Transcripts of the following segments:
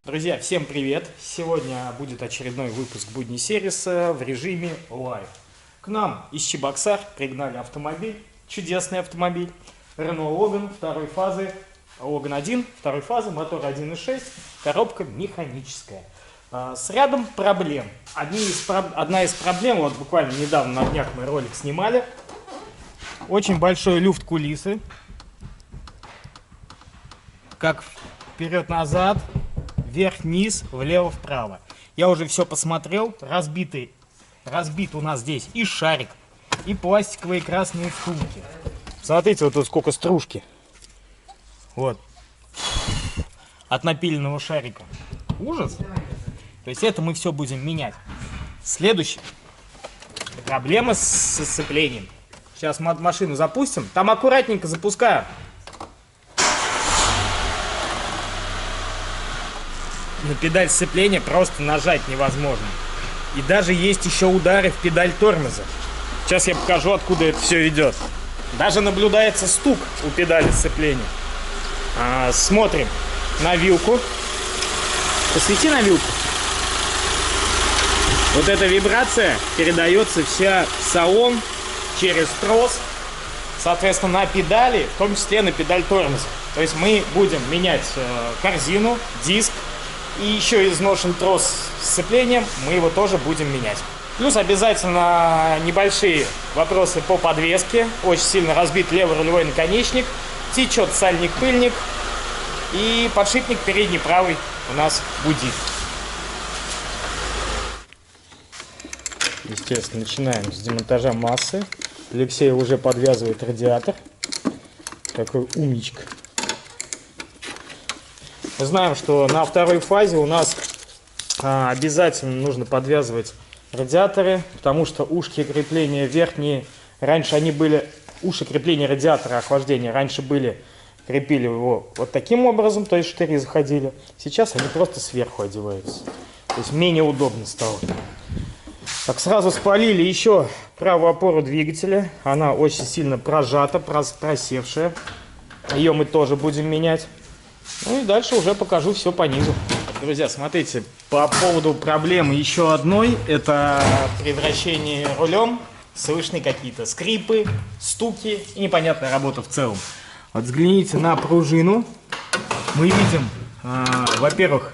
Друзья, всем привет! Сегодня будет очередной выпуск будни сервиса в режиме лайв. К нам из Чебоксар пригнали автомобиль, чудесный автомобиль. Renault Logan второй фазы, Logan 1, второй фазы, мотор 1.6, коробка механическая. С рядом проблем. Одна из проблем, вот буквально недавно на днях мы ролик снимали. Очень большой люфт кулисы. Как вперед-назад, вверх-вниз, влево-вправо. Я уже все посмотрел. Разбит у нас здесь и шарик, и пластиковые красные втулки. Смотрите, вот тут сколько стружки. Вот. От напиленного шарика. Ужас. То есть это мы все будем менять. Следующее. Проблема с сцеплением. Сейчас мы машину запустим. Там аккуратненько запускаем. На педаль сцепления просто нажать невозможно. И даже есть еще удары в педаль тормоза. Сейчас я покажу, откуда это все идет. Даже наблюдается стук у педали сцепления. Смотрим на вилку. Посвети на вилку. Вот эта вибрация передается вся в салон через трос. Соответственно, на педали, в том числе на педаль тормоза. То есть мы будем менять корзину, диск. И еще изношен трос с сцеплением, мы его тоже будем менять. Плюс обязательно небольшие вопросы по подвеске. Очень сильно разбит левый рулевой наконечник. Течет сальник-пыльник. И подшипник передний правый у нас гудит. Естественно, начинаем с демонтажа массы. Алексей уже подвязывает радиатор. Такой умничка. Мы знаем, что на второй фазе у нас обязательно нужно подвязывать радиаторы, потому что ушки крепления верхние, раньше они были, уши крепления радиатора охлаждения раньше крепили его вот таким образом, то есть штыри заходили. Сейчас они просто сверху одеваются, то есть менее удобно стало. Так, сразу спалили еще правую опору двигателя, она очень сильно прожата, просевшая, ее мы тоже будем менять. Ну и дальше уже покажу все по низу. Друзья, смотрите, по поводу проблемы еще одной, это при вращении рулем слышны какие-то скрипы, стуки и непонятная работа в целом. Вот взгляните на пружину. Мы видим, во-первых,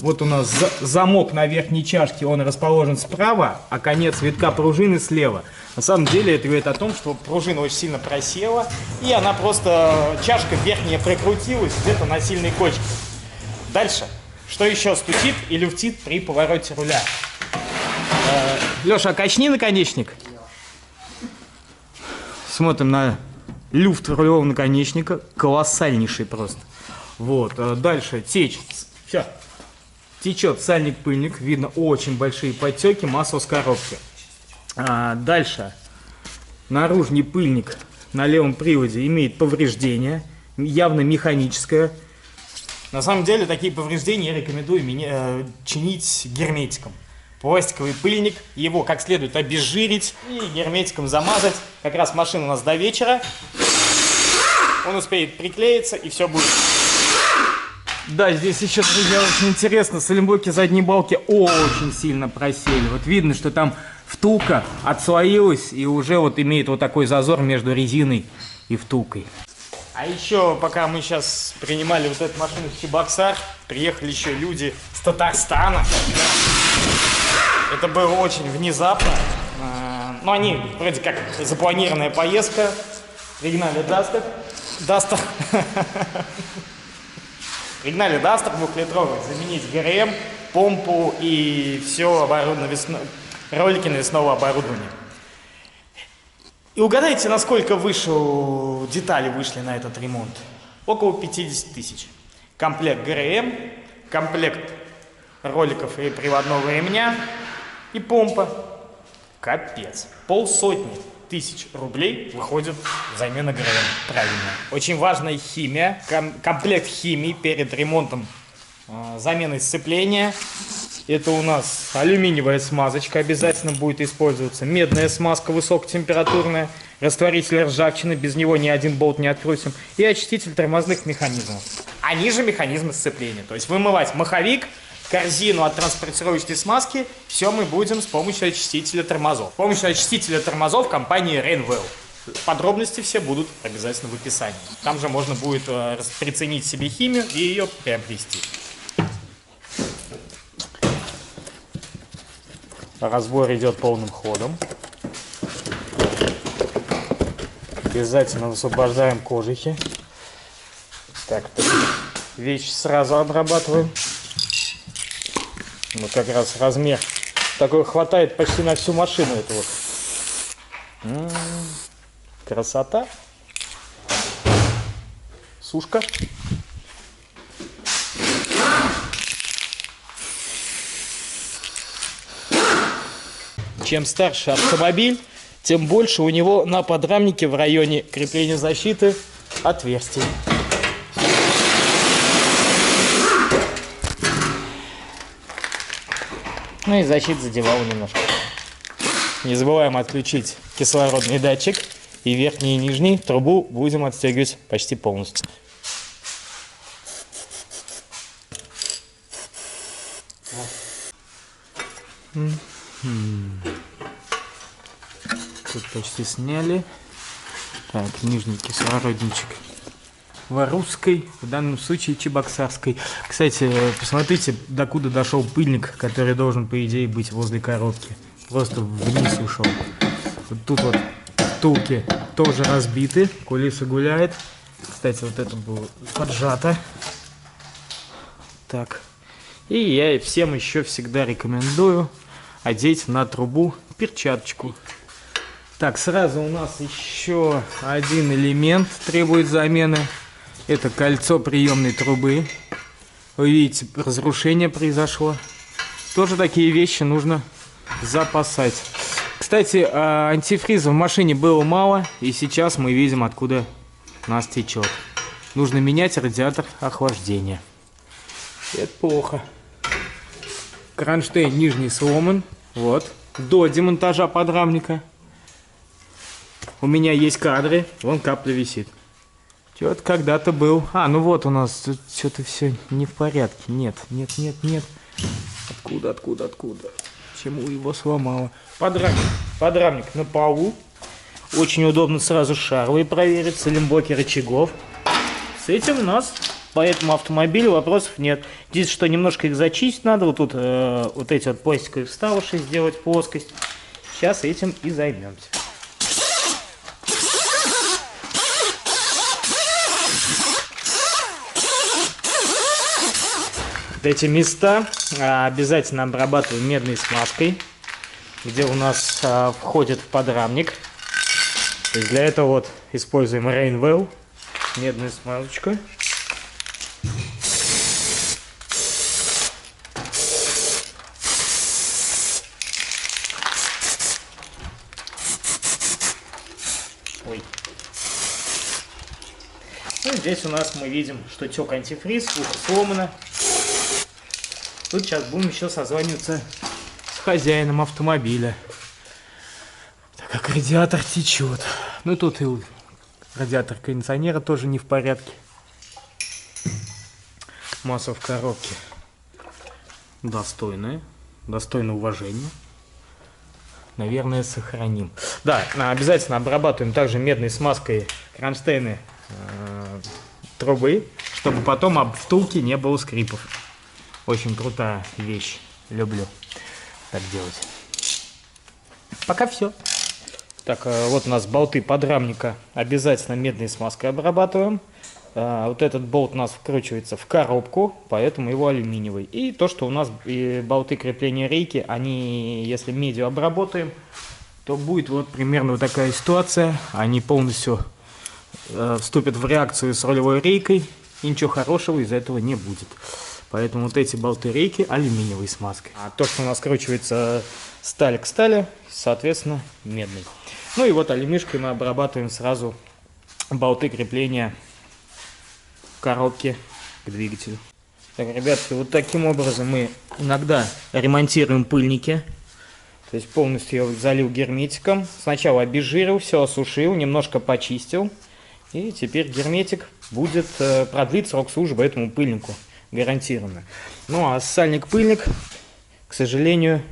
вот у нас замок на верхней чашке, он расположен справа, а конец витка пружины слева. На самом деле это говорит о том, что пружина очень сильно просела, и она просто, чашка верхняя прикрутилась где-то на сильной кочке. Дальше, что еще стучит и люфтит при повороте руля? Леша, качни наконечник. Смотрим на люфт рулевого наконечника, колоссальнейший просто. Вот, дальше течь. Все. Течет сальник-пыльник, видно очень большие подтеки, масло с коробки. Дальше, наружный пыльник на левом приводе имеет повреждение, явно механическое. На самом деле такие повреждения я рекомендую чинить герметиком. Пластиковый пыльник, его как следует обезжирить и герметиком замазать. Как раз машина у нас до вечера, он успеет приклеиться и все будет. Да, здесь еще, друзья, очень интересно, саленблоки задней балки очень сильно просели. Вот видно, что там втулка отслоилась и уже вот имеет вот такой зазор между резиной и втулкой. А еще, пока мы сейчас принимали вот эту машину в Чебоксар, приехали еще люди с Татарстана. Это было очень внезапно. Но они, вроде как, запланированная поездка. Пригнали Дастер. Пригнали Дастер 2-литровый, заменить ГРМ, помпу и все оборудование, ролики навесного оборудования. И угадайте, насколько детали вышли на этот ремонт. Около 50 тысяч. Комплект ГРМ, комплект роликов и приводного ремня и помпа. Капец. 500 тысяч рублей выходит замена ГРМ. Правильно. Очень важная химия. Комплект химии перед ремонтом, заменой сцепления. Это у нас алюминиевая смазочка обязательно будет использоваться. Медная смазка высокотемпературная. Растворитель ржавчины. Без него ни один болт не открутим. И очиститель тормозных механизмов. А а ниже механизмы сцепления. То есть вымывать маховик, корзину от транспортировочной смазки, все мы будем с помощью очистителя тормозов. С помощью очистителя тормозов компании Rainwell. Подробности все будут обязательно в описании. Там же можно будет приценить себе химию и ее приобрести. Разбор идет полным ходом. Обязательно высвобождаем кожухи. Так, вещь сразу обрабатываем. Ну, как раз размер такой хватает почти на всю машину. Это вот. Красота. Сушка. Чем старше автомобиль, тем больше у него на подрамнике в районе крепления защиты отверстий. Ну и защита задевала немножко. Не забываем отключить кислородный датчик. И верхний и нижний трубу будем отстегивать почти полностью. Тут почти сняли. Так, нижний кислородничек Варусской, в данном случае Чебоксарской. Кстати, посмотрите, докуда дошел пыльник, который должен, по идее, быть возле коробки. Просто вниз ушел. Вот тут вот втулки тоже разбиты, кулиса гуляет. Кстати, вот это было поджато. Так. И я всем еще всегда рекомендую одеть на трубу перчаточку. Так, сразу у нас еще один элемент требует замены. Это кольцо приемной трубы. Вы видите, разрушение произошло. Тоже такие вещи нужно запасать. Кстати, антифриза в машине было мало. И сейчас мы видим, откуда нас течет. Нужно менять радиатор охлаждения. Это плохо. Кронштейн нижний сломан. Вот. До демонтажа подрамника. У меня есть кадры. Вон капля висит. Что-то когда-то был. Ну вот у нас тут что-то все не в порядке. Нет. Откуда? Чему его сломало? Подрамник на полу. Очень удобно сразу шаровые проверить. Цилимблоки рычагов. С этим у нас по этому автомобилю вопросов нет. Здесь что, немножко их зачистить надо. Вот тут вот эти вот пластиковые вставыши сделать плоскость. Сейчас этим и займемся. Эти места обязательно обрабатываем медной смазкой, где у нас входит в подрамник. То есть для этого вот используем Rainwell, медную смазочку. Ой. Ну, здесь у нас мы видим, что тек антифриз, ухо сломано. Тут сейчас будем еще созваниваться с хозяином автомобиля, так как радиатор течет. Ну тут и радиатор кондиционера тоже не в порядке. Масло в коробке достойное уважения. Наверное, сохраним. Да, обязательно обрабатываем также медной смазкой кронштейны трубы, чтобы потом об втулке не было скрипов. Очень крутая вещь. Люблю так делать. Пока все. Так, вот у нас болты подрамника. Обязательно медной смазкой обрабатываем. Вот этот болт у нас вкручивается в коробку, поэтому его алюминиевый. И то, что у нас болты крепления рейки, они, если медью обработаем, то будет вот примерно вот такая ситуация. Они полностью вступят в реакцию с рулевой рейкой. И ничего хорошего из этого не будет. Поэтому вот эти болты рейки алюминиевой смазкой. А то, что у нас скручивается сталь к стали, соответственно, медный. Ну и вот алюмишкой мы обрабатываем сразу болты крепления коробки к двигателю. Так, ребятки, вот таким образом мы иногда ремонтируем пыльники. То есть полностью я залил герметиком. Сначала обезжирил, все осушил, немножко почистил. И теперь герметик будет продлить срок службы этому пыльнику гарантированно. Ну а сальник-пыльник, к сожалению,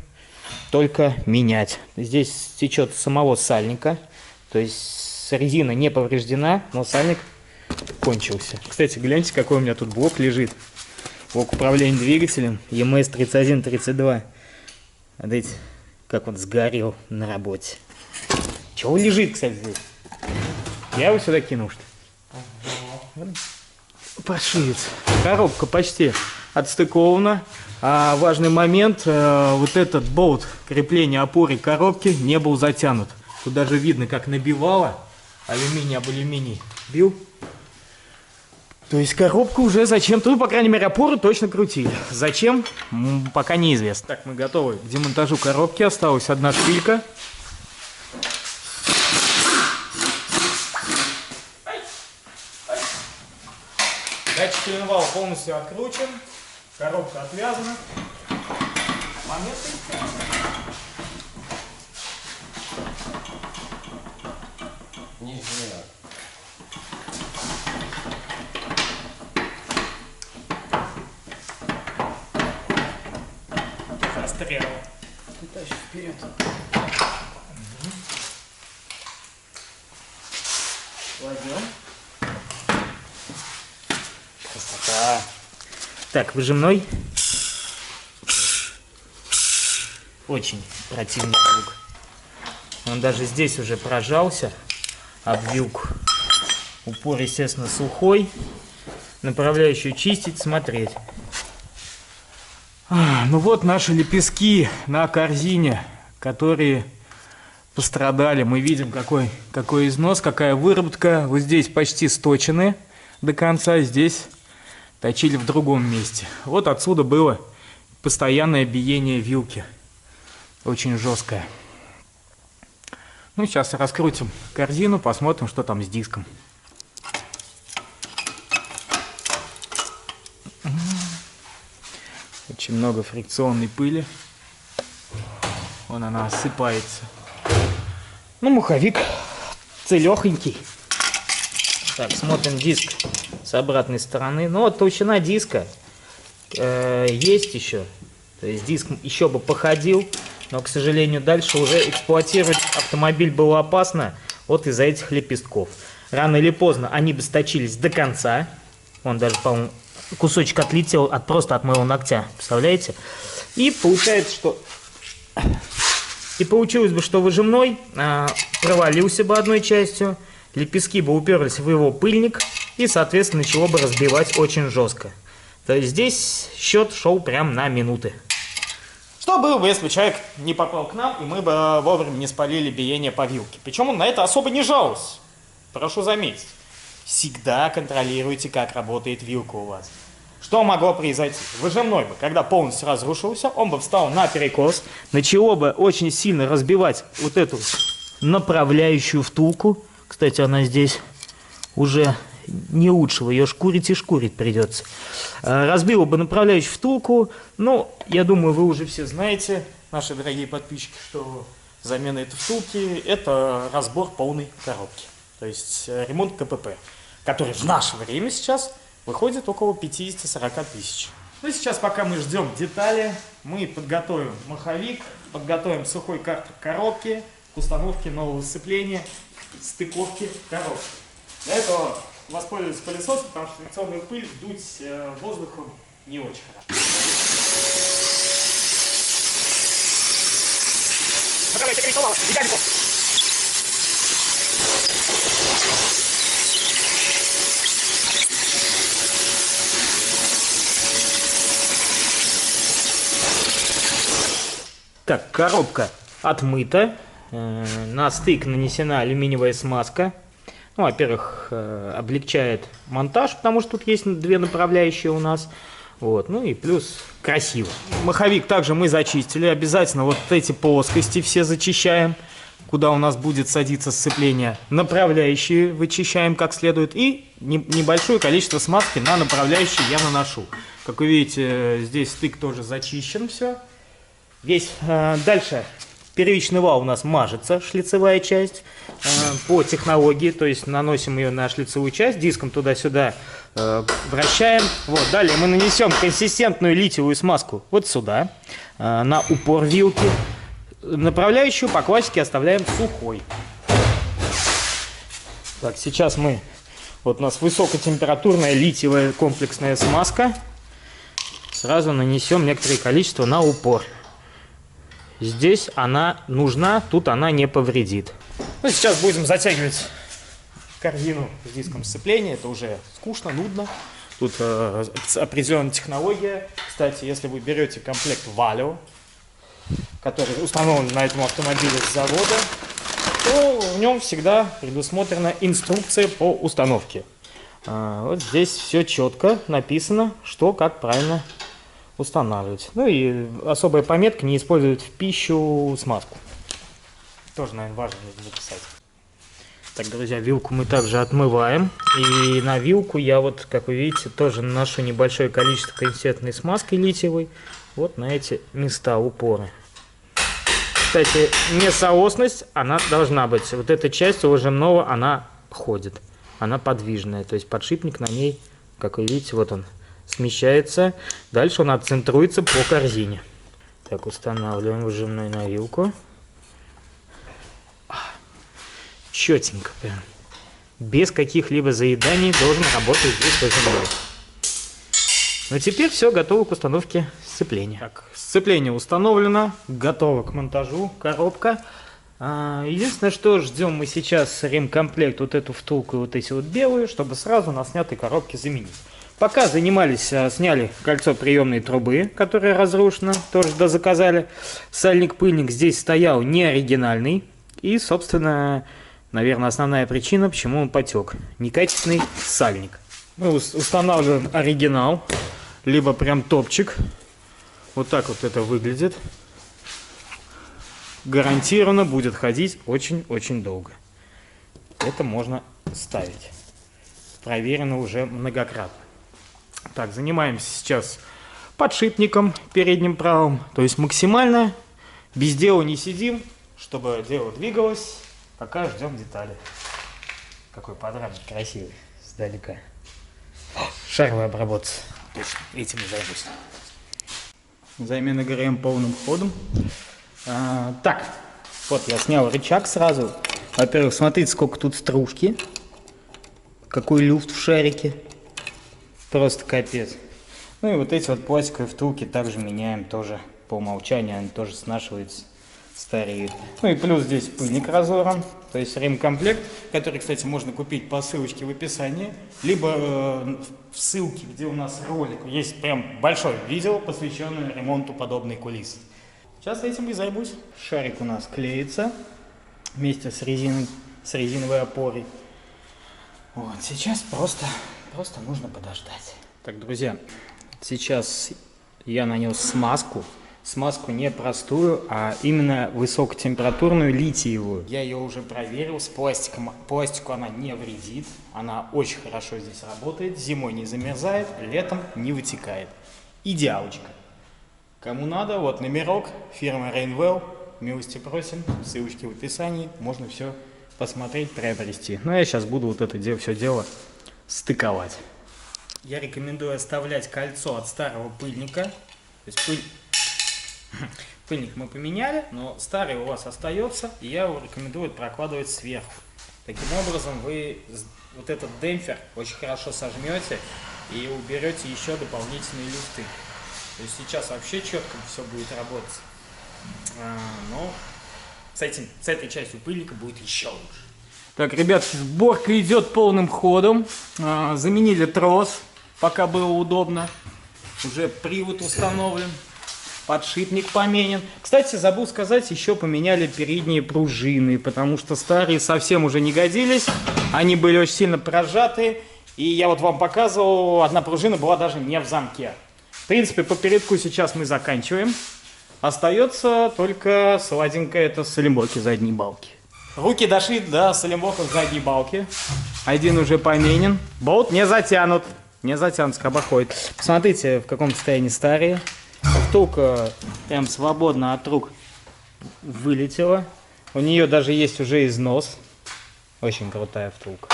только менять. Здесь течет самого сальника, то есть резина не повреждена, но сальник кончился. Кстати, гляньте, какой у меня тут блок лежит. Блок управления двигателем EMS 3132. Смотрите, как он сгорел на работе. Чего он лежит, кстати, здесь? Я его сюда кинул, что ли? Паршивец. Коробка почти отстыкована. А важный момент, вот этот болт крепления опоры коробки не был затянут. Тут даже видно, как набивало. Алюминий об алюминий бил. То есть коробку уже зачем-то, ну, по крайней мере, опору точно крутили. Зачем, пока неизвестно. Так, мы готовы к демонтажу коробки. Осталась одна шпилька. Датчик коленвала полностью откручен. Коробка отвязана. Монеты. Нижняя. Застрял. Тащи вперед. Кладем. Красота. Так, выжимной. Очень противный звук. Он даже здесь уже прожался об вилку. Упор, естественно, сухой. Направляющую чистить, смотреть. Ну вот наши лепестки на корзине, которые пострадали. Мы видим, какой износ, какая выработка. Вот здесь почти сточены до конца, здесь точили в другом месте. Вот отсюда было постоянное биение вилки. Очень жесткое. Ну, сейчас раскрутим корзину, посмотрим, что там с диском. Очень много фрикционной пыли. Вон она осыпается. Ну, маховик целехонький. Так, смотрим диск с обратной стороны. Ну, вот толщина диска есть еще. То есть диск еще бы походил. Но, к сожалению, дальше уже эксплуатировать автомобиль было опасно вот из-за этих лепестков. Рано или поздно они бы сточились до конца. Вон даже, по-моему, кусочек отлетел просто от моего ногтя. Представляете? И получается, что... И получилось бы, что выжимной провалился бы одной частью. Лепестки бы уперлись в его пыльник. И, соответственно, начало бы разбивать очень жестко. То есть здесь счет шел прям на минуты. Что было бы, если бы человек не попал к нам, и мы бы вовремя не спалили биение по вилке? Причем он на это особо не жаловался. Прошу заметить. Всегда контролируйте, как работает вилка у вас. Что могло произойти? Выжимной бы, когда полностью разрушился, он бы встал на перекос, начало бы очень сильно разбивать вот эту направляющую втулку. Кстати, она здесь уже не лучшего, ее шкурить и шкурить придется. Разбила бы направляющую втулку. Ну, я думаю, вы уже все знаете, наши дорогие подписчики, что замена этой втулки – это разбор полной коробки. То есть ремонт КПП, который в наше время сейчас выходит около 50-40 тысяч. Ну, сейчас, пока мы ждем детали, мы подготовим маховик, подготовим сухой картер коробки, к установке нового сцепления, стыковки коробки. Для этого воспользуюсь пылесосом, потому что фрикционную пыль вдуть воздухом не очень хорошо. Так, коробка отмыта, на стык нанесена алюминиевая смазка. Ну, во-первых, облегчает монтаж, потому что тут есть две направляющие у нас. Вот, ну и плюс красиво. Маховик также мы зачистили. Обязательно вот эти плоскости все зачищаем, куда у нас будет садиться сцепление. Направляющие вычищаем как следует. И небольшое количество смазки на направляющие я наношу. Как вы видите, здесь стык тоже зачищен все. Весь дальше Первичный вал у нас мажется, шлицевая часть, по технологии, то есть наносим ее на шлицевую часть, диском туда-сюда вращаем. Вот, далее мы нанесем консистентную литиевую смазку вот сюда, на упор вилки. Направляющую по классике оставляем сухой. Так, сейчас вот у нас высокотемпературная литиевая комплексная смазка. Сразу нанесем некоторое количество на упор. Здесь она нужна, тут она не повредит. Ну, сейчас будем затягивать корзину с диском сцепления. Это уже скучно, нудно. Тут определенная технология. Кстати, если вы берете комплект Valeo, который установлен на этом автомобиле с завода, то в нем всегда предусмотрена инструкция по установке. Вот здесь все четко написано, что как правильно устанавливать. Ну и особая пометка: не использовать в пищу смазку. Тоже, наверное, важно написать. Так, друзья, вилку мы также отмываем. И на вилку я вот, как вы видите, тоже наношу небольшое количество консистентной смазки литиевой. Вот на эти места упоры. Кстати, несоосность, она должна быть. Вот эта часть выжимного, она ходит. Она подвижная. То есть подшипник на ней, как вы видите, вот он смещается. Дальше он отцентруется по корзине. Так, устанавливаем выжимной на вилку. Четенько прям. Без каких-либо заеданий должен работать здесь выжимной. Ну теперь все готово к установке сцепления. Так, сцепление установлено, готово к монтажу, коробка. Единственное, что ждем мы сейчас ремкомплект, вот эту втулку и вот эти вот белые, чтобы сразу на снятой коробке заменить. Пока занимались, сняли кольцо приемной трубы, которое разрушено, тоже дозаказали. Сальник-пыльник здесь стоял не оригинальный. И, собственно, наверное, основная причина, почему он потек. Некачественный сальник. Мы устанавливаем оригинал, либо прям топчик. Вот так вот это выглядит. Гарантированно будет ходить очень-очень долго. Это можно ставить. Проверено уже многократно. Так, занимаемся сейчас подшипником передним правым. То есть максимально без дела не сидим, чтобы дело двигалось, пока ждем детали. Какой подрамник красивый сдалека. Шаровая обработка. Точно, этим и займусь. Замена ГРМ полным ходом. Так, вот я снял рычаг сразу. Во-первых, смотрите, сколько тут стружки. Какой люфт в шарике. Просто капец. Ну и вот эти вот пластиковые втулки также меняем тоже по умолчанию. Они тоже снашиваются, стареют. Ну и плюс здесь пыльник разорван. То есть ремкомплект, который, кстати, можно купить по ссылочке в описании. Либо в ссылке, где у нас ролик. Есть прям большое видео, посвященное ремонту подобной кулисы. Сейчас этим и займусь. Шарик у нас клеится вместе с резиновой опорой. Вот, сейчас просто нужно подождать. Так, друзья, сейчас я нанес смазку. Смазку не простую, а именно высокотемпературную литиевую. Я ее уже проверил с пластиком. Пластику она не вредит. Она очень хорошо здесь работает. Зимой не замерзает, летом не вытекает. Идеалочка. Кому надо, вот номерок, фирма Rainwell. Милости просим, ссылочки в описании. Можно все посмотреть, приобрести. Но я сейчас буду вот это все дело стыковать. Я рекомендую оставлять кольцо от старого пыльника. То есть пыльник мы поменяли, но старый у вас остается. И я его рекомендую прокладывать сверху. Таким образом вы вот этот демпфер очень хорошо сожмете и уберете еще дополнительные люфты. То есть сейчас вообще четко все будет работать. Но с этой частью пыльника будет еще лучше. Так, ребят, сборка идет полным ходом. Заменили трос, пока было удобно. Уже привод установлен. Подшипник поменен. Кстати, забыл сказать, еще поменяли передние пружины, потому что старые совсем уже не годились. Они были очень сильно прожатые. И я вот вам показывал, одна пружина была даже не в замке. В принципе, по передку сейчас мы заканчиваем. Остается только сладенькое, это салимблоки задней балки. Руки дошли до салимблоков задней балки. Один уже поменен. Болт не затянут. Не затянут, скоба ходит. Посмотрите, в каком состоянии старые. Втулка прям свободно от рук вылетела. У нее даже есть уже износ. Очень крутая втулка.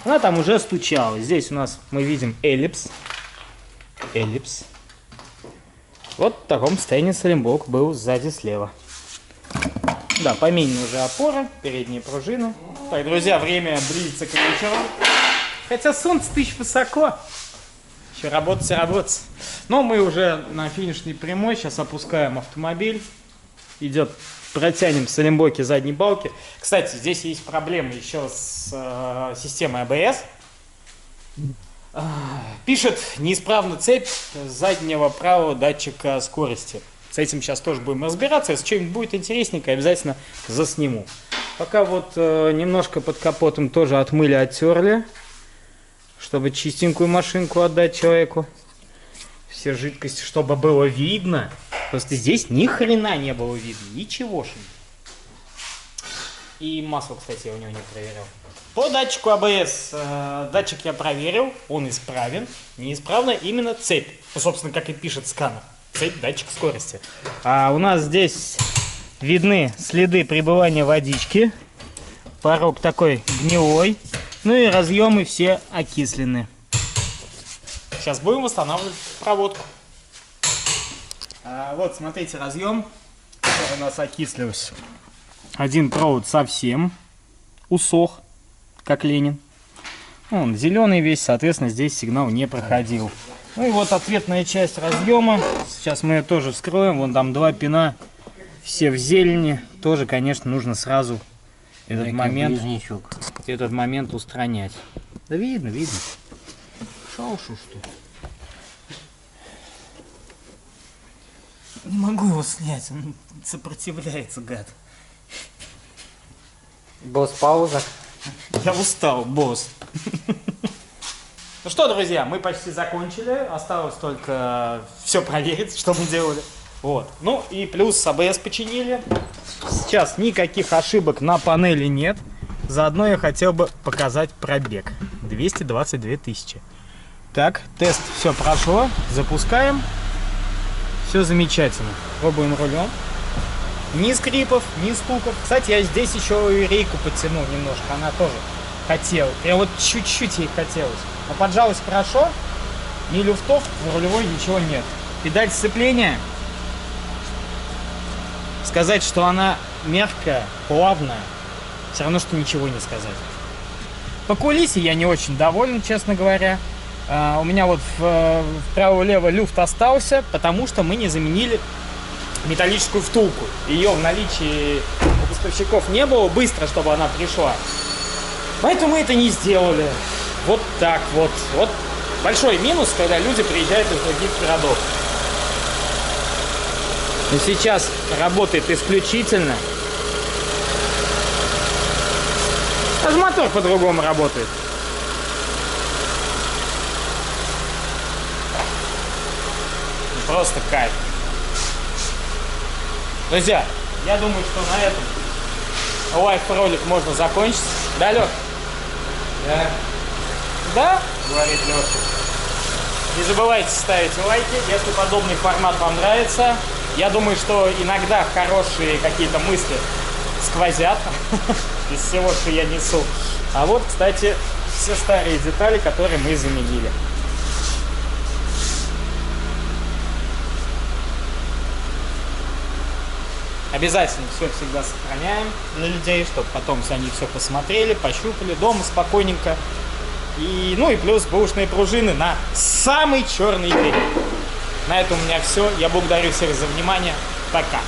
Она там уже стучала. Здесь у нас мы видим эллипс. Эллипс. Вот в таком состоянии салимблок был сзади слева. Да, поменены уже опоры, передние пружины. Так, друзья, время близится к вечеру. Хотя солнце-то еще высоко. Еще работать и работать. Но мы уже на финишной прямой. Сейчас опускаем автомобиль. Идет, протянем салимблоки задней балки. Кстати, здесь есть проблемы еще с системой АБС. Пишет неисправна цепь заднего правого датчика скорости. С этим сейчас тоже будем разбираться. Если что-нибудь будет интересненько, обязательно засниму. Пока вот немножко под капотом тоже отмыли, оттерли, чтобы чистенькую машинку отдать человеку. Все жидкости, чтобы было видно. Просто здесь ни хрена не было видно. Ничегошеньки. И масло, кстати, я у него не проверял. По датчику АБС датчик я проверил, он исправен. Неисправна именно цепь. Ну, собственно, как и пишет сканер. Цепь, датчик скорости. А у нас здесь видны следы пребывания водички. Порог такой гнилой. Ну и разъемы все окислены. Сейчас будем восстанавливать проводку. Вот, смотрите, разъем, который у нас окислился. Один провод совсем усох, как Ленин. Он зеленый весь, соответственно, здесь сигнал не проходил. Ну и вот ответная часть разъема. Сейчас мы ее тоже вскроем. Вон там два пина, все в зелени. Тоже, конечно, нужно сразу этот момент устранять. Да видно, видно. Шаушу что? Не могу его снять, он сопротивляется, гад. Босс, пауза. Я устал, босс. Ну что, друзья, мы почти закончили. Осталось только все проверить, что мы делали. Вот. Ну и плюс АБС починили. Сейчас никаких ошибок на панели нет. Заодно я хотел бы показать пробег. 222 тысячи. Так, тест все прошло. Запускаем. Все замечательно. Пробуем рулем. Ни скрипов, ни стуков. Кстати, я здесь еще и рейку подтянул немножко. Она тоже хотела. Прям вот чуть-чуть ей хотелось. Но поджалась хорошо. Ни люфтов, в рулевой ничего нет. Педаль сцепления. Сказать, что она мягкая, плавная, все равно, что ничего не сказать. По кулисе я не очень доволен, честно говоря. У меня вот вправо-лево люфт остался, потому что мы не заменили металлическую втулку. Ее в наличии у поставщиков не было быстро, чтобы она пришла. Поэтому мы это не сделали. Вот так вот. Вот большой минус, когда люди приезжают из других городов. Но сейчас работает исключительно. Даже мотор по-другому работает. Просто кайф. Друзья, я думаю, что на этом лайв-ролик можно закончить. Да, Лёх? Да. Да? Говорит Лёша. Не забывайте ставить лайки, если подобный формат вам нравится. Я думаю, что иногда хорошие какие-то мысли сквозят из всего, что я несу. А вот, кстати, все старые детали, которые мы заменили. Обязательно все всегда сохраняем для людей, чтобы потом они все посмотрели, пощупали дома спокойненько. И, ну и плюс бэушные пружины на самый черный день. На этом у меня все. Я благодарю всех за внимание. Пока.